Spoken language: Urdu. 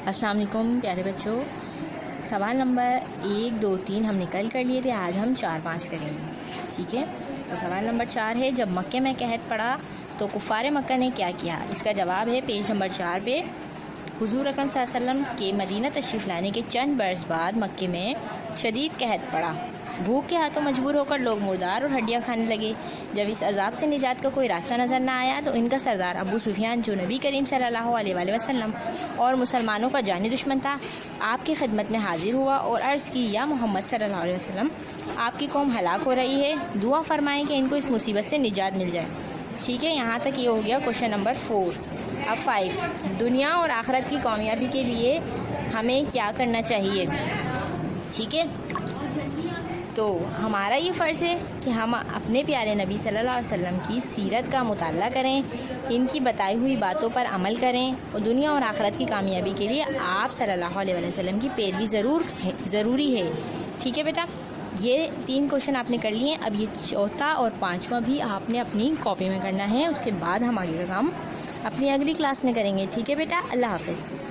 السلام علیکم پیارے بچوں، سوال نمبر 1 2 3 ہم نے کل کر لیے تھے، آج ہم 4 5 کریں گے. ٹھیک ہے، تو سوال نمبر 4 ہے، جب مکے میں قحط پڑا تو کفار مکہ نے کیا کیا؟ اس کا جواب ہے پیج نمبر 4 پہ. حضور اکرم صلی اللہ علیہ وسلم کے مدینہ تشریف لانے کے چند برس بعد مکے میں شدید قحط پڑا. بھوک کے ہاتھوں مجبور ہو کر لوگ مردار اور ہڈیاں کھانے لگے. جب اس عذاب سے نجات کا کوئی راستہ نظر نہ آیا تو ان کا سردار ابو سفیان، جو نبی کریم صلی اللہ علیہ وآلہ وسلم اور مسلمانوں کا جانی دشمن تھا، آپ کی خدمت میں حاضر ہوا اور عرض کی، یا محمد صلی اللہ علیہ وسلم، آپ کی قوم ہلاک ہو رہی ہے، دعا فرمائیں کہ ان کو اس مصیبت سے نجات مل جائے. ٹھیک ہے، یہاں تک یہ ہو گیا کوشچن نمبر 4. اب 5، دنیا اور آخرت کی کامیابی کے لیے ہمیں کیا کرنا چاہیے؟ ٹھیک ہے، تو ہمارا یہ فرض ہے کہ ہم اپنے پیارے نبی صلی اللہ علیہ وسلم کی سیرت کا مطالعہ کریں، ان کی بتائی ہوئی باتوں پر عمل کریں، اور دنیا اور آخرت کی کامیابی کے لیے آپ صلی اللہ علیہ وسلم کی پیروی ضروری ہے. ٹھیک ہے بیٹا، یہ 3 کوشچن آپ نے کر لیے. اب یہ 4تھا اور 5واں بھی آپ نے اپنی کاپی میں کرنا ہے. اس کے بعد ہم آگے کا کام اپنی اگلی کلاس میں کریں گے. ٹھیک ہے بیٹا، اللہ حافظ.